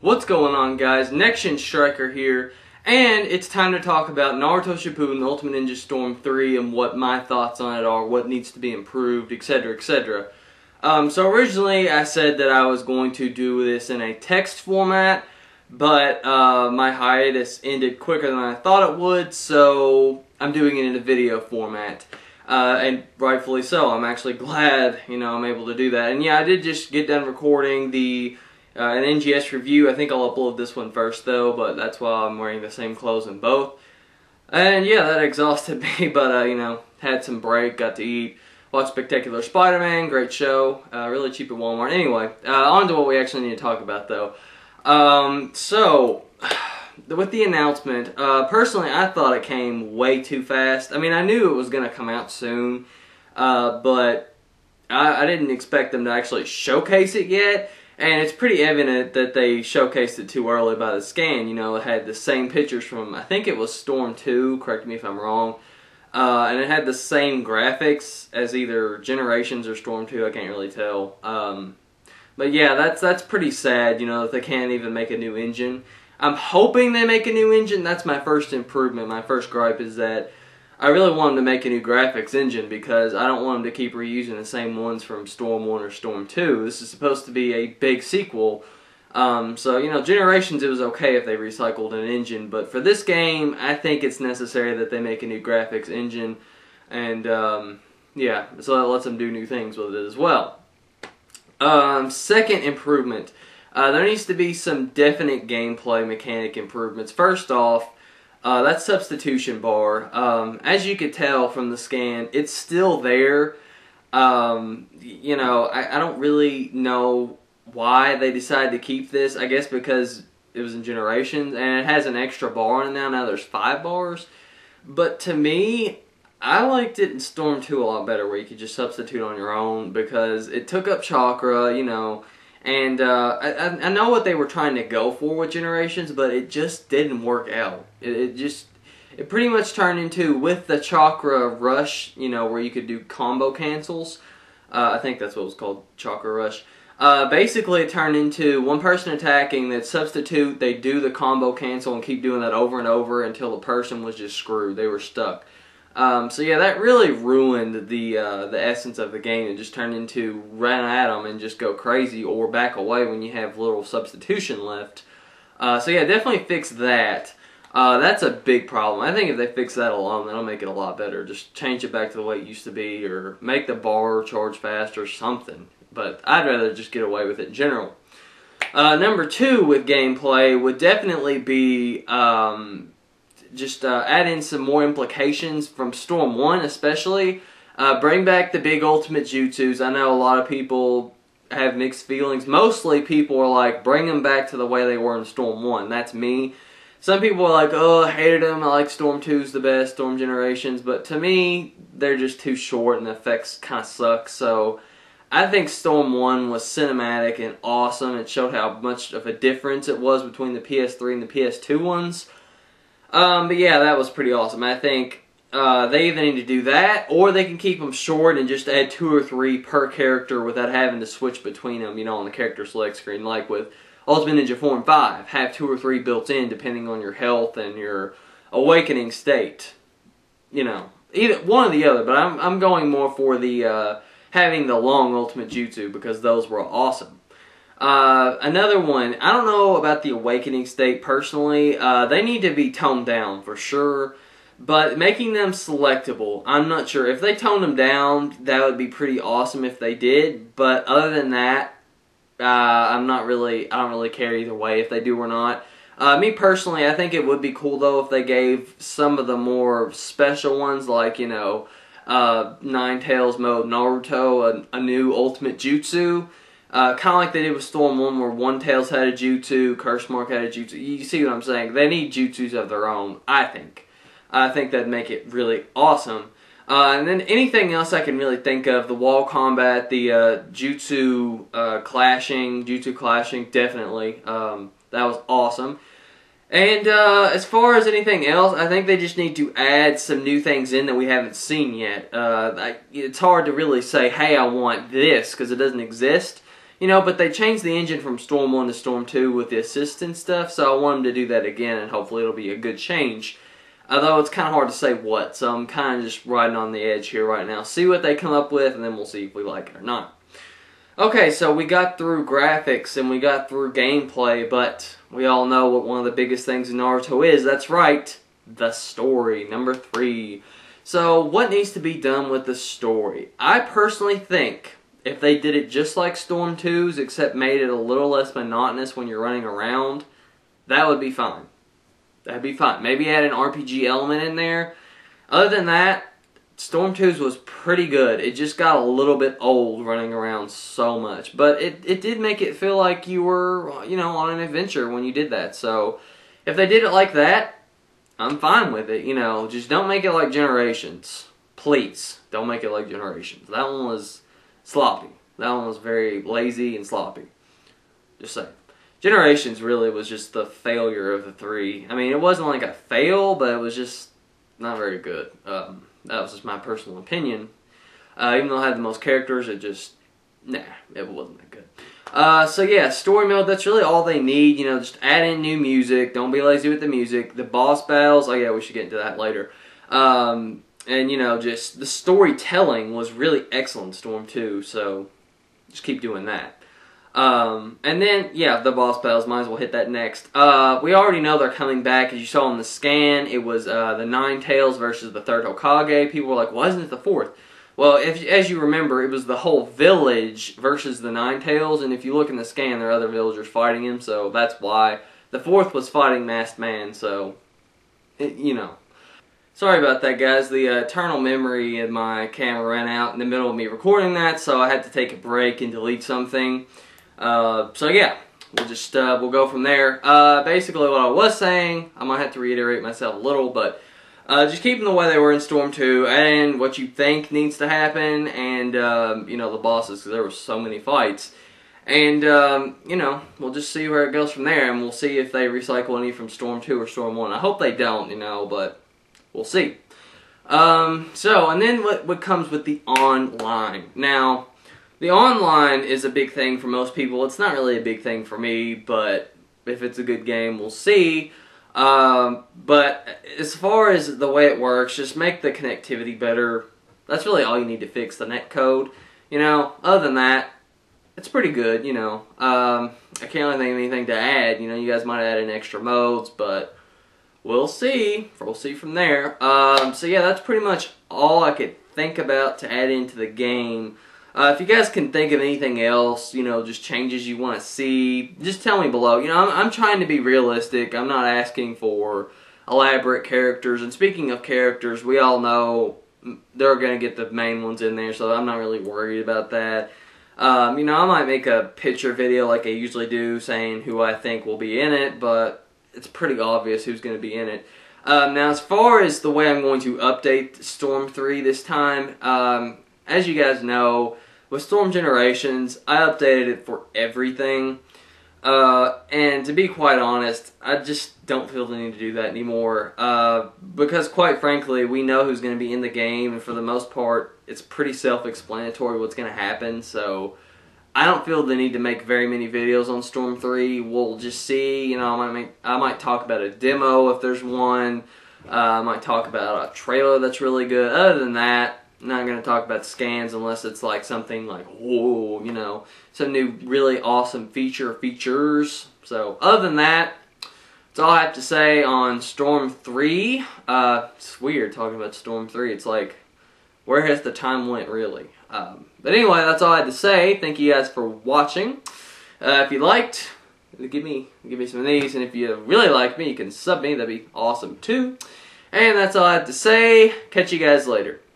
What's going on, guys? NexGenStriker here, and it's time to talk about Naruto Shippuden Ultimate Ninja Storm 3 and what my thoughts on it are, what needs to be improved, etc, etc. So originally I said that I was going to do this in a text format, but my hiatus ended quicker than I thought it would, so I'm doing it in a video format. And rightfully so. I'm actually glad, I'm able to do that. And yeah, I did just get done recording an NGS review. I think I'll upload this one first though, but that's why I'm wearing the same clothes in both. And yeah, that exhausted me, but had some break, got to eat, watched Spectacular Spider-Man, great show, really cheap at Walmart. Anyway, on to what we actually need to talk about though. So, with the announcement, personally I thought it came way too fast. I mean, I knew it was going to come out soon, but I didn't expect them to actually showcase it yet. And it's pretty evident that they showcased it too early by the scan. It had the same pictures from, I think it was Storm 2, correct me if I'm wrong. And it had the same graphics as either Generations or Storm 2, I can't really tell. But yeah, that's pretty sad, that they can't even make a new engine. I'm hoping they make a new engine. That's my first improvement. My first gripe is that I really want them to make a new graphics engine because I don't want them to keep reusing the same ones from Storm 1 or Storm 2. This is supposed to be a big sequel. So, Generations, it was okay if they recycled an engine, but for this game, I think it's necessary that they make a new graphics engine. And, yeah, so that lets them do new things with it as well. Second improvement. There needs to be some definite gameplay mechanic improvements. First off, that substitution bar, as you could tell from the scan, it's still there. I don't really know why they decided to keep this. I guess because it was in Generations, and it has an extra bar in it now. Now there's 5 bars. But to me, I liked it in Storm 2 a lot better, where you could just substitute on your own, because it took up chakra, and I know what they were trying to go for with Generations, but it just didn't work out. It pretty much turned into, with the chakra rush, where you could do combo cancels. I think that's what it was called, chakra rush. Basically, it turned into one person attacking, they'd substitute, they'd do the combo cancel and keep doing that over and over until the person was just screwed. They were stuck. So yeah, that really ruined the essence of the game. It just turned into run at them and just go crazy or back away when you have little substitution left. So yeah, definitely fix that. That's a big problem. I think if they fix that alone, that'll make it a lot better. Just change it back to the way it used to be, or make the bar charge fast or something. But I'd rather just get away with it in general. Number 2 with gameplay would definitely be just add in some more implications from Storm 1 especially. Bring back the big ultimate jutsus. I know a lot of people have mixed feelings. Mostly people are like, bring them back to the way they were in Storm 1. That's me. Some people are like, oh, I hated them. I like Storm 2's the best, Storm Generations. But to me, they're just too short and the effects kind of suck. So I think Storm 1 was cinematic and awesome. It showed how much of a difference it was between the PS3 and the PS2 ones. But yeah, that was pretty awesome. I think they either need to do that, or they can keep them short and just add 2 or 3 per character without having to switch between them, on the character select screen. Like with Ultimate Ninja Form 5, have 2 or 3 built in depending on your health and your awakening state. Either one or the other, but I'm going more for the having the long Ultimate Jutsu, because those were awesome. Another one, I don't know about the awakening state personally. They need to be toned down for sure, but making them selectable, I'm not sure. If they toned them down, that would be pretty awesome if they did, but other than that, I don't really care either way if they do or not. Me personally, I think it would be cool though if they gave some of the more special ones, like, Nine Tails mode Naruto, a new ultimate jutsu. Kind of like they did with Storm 1, where One Tails had a jutsu, Curse Mark had a jutsu. You see what I'm saying? They need jutsus of their own, I think. I think that'd make it really awesome. And then anything else I can really think of, the wall combat, the jutsu clashing, definitely. That was awesome. And as far as anything else, I think they just need to add some new things in that we haven't seen yet. It's hard to really say, hey, I want this, because it doesn't exist. You know, but they changed the engine from Storm 1 to Storm 2 with the assist and stuff, so I want them to do that again, and hopefully it'll be a good change. Although it's kind of hard to say what, so I'm kind of just riding on the edge here right now. See what they come up with, and then we'll see if we like it or not. Okay, so we got through graphics, and we got through gameplay, but we all know what one of the biggest things in Naruto is. That's right, the story, number 3. So, what needs to be done with the story? I personally think if they did it just like Storm 2's, except made it a little less monotonous when you're running around, that would be fine. That'd be fine. Maybe add an RPG element in there. Other than that, Storm 2's was pretty good. It just got a little bit old running around so much. But it did make it feel like you were, you know, on an adventure when you did that. So, if they did it like that, I'm fine with it, you know. Just don't make it like Generations. Please, don't make it like Generations. That one was sloppy. That one was very lazy and sloppy. Just saying. Generations really was just the failure of the 3. I mean, it wasn't like a fail, but it was just not very good. That was just my personal opinion. Even though I had the most characters, it just, nah, it wasn't that good. So yeah, story mode, that's really all they need. You know, just add in new music. Don't be lazy with the music. The boss battles, oh yeah, we should get into that later. And, you know, just the storytelling was really excellent in Storm 2, so just keep doing that. And then, yeah, the boss battles, might as well hit that next. We already know they're coming back. As you saw in the scan, it was the 9 Tails versus the 3rd Hokage. People were like, why isn't it the 4th? Well, as you remember, it was the whole village versus the 9 Tails, and if you look in the scan, there are other villagers fighting him, so that's why. The 4th was fighting Masked Man, so, you know. Sorry about that, guys. The eternal memory in my camera ran out in the middle of me recording that, so I had to take a break and delete something. So yeah, we'll just, we'll go from there. Basically what I was saying, I might have to reiterate myself a little, but just keep them the way they were in Storm 2, and what you think needs to happen, and, you know, the bosses, because there were so many fights. And, you know, we'll just see where it goes from there, and we'll see if they recycle any from Storm 2 or Storm 1. I hope they don't, you know, but we'll see. And then what comes with the online. Now, the online is a big thing for most people. It's not really a big thing for me, but if it's a good game, we'll see. But as far as the way it works, just make the connectivity better. That's really all you need to fix, the netcode. You know, other than that, it's pretty good, you know. I can't really think of anything to add. You know, you guys might add in extra modes, but we'll see. We'll see from there. So yeah, that's pretty much all I could think about to add into the game. If you guys can think of anything else, you know, just changes you want to see, just tell me below. You know, I'm trying to be realistic. I'm not asking for elaborate characters. And speaking of characters, we all know they're going to get the main ones in there, so I'm not really worried about that. You know, I might make a picture video like I usually do saying who I think will be in it, but it's pretty obvious who's going to be in it. Now, as far as the way I'm going to update Storm 3 this time, as you guys know, with Storm Generations, I updated it for everything. And to be quite honest, I just don't feel the need to do that anymore. Because quite frankly, we know who's going to be in the game, and for the most part, it's pretty self-explanatory what's going to happen. So I don't feel the need to make very many videos on Storm 3. We'll just see. You know, I might talk about a demo if there's one. I might talk about a trailer that's really good. Other than that, I'm not going to talk about scans unless it's like something like, whoa, you know, some new really awesome features. So, other than that, that's all I have to say on Storm 3. It's weird talking about Storm 3. It's like, where has the time went, really? But anyway, that's all I had to say. Thank you guys for watching. If you liked, give me some of these. And if you really like me, you can sub me. That'd be awesome, too. And that's all I have to say. Catch you guys later.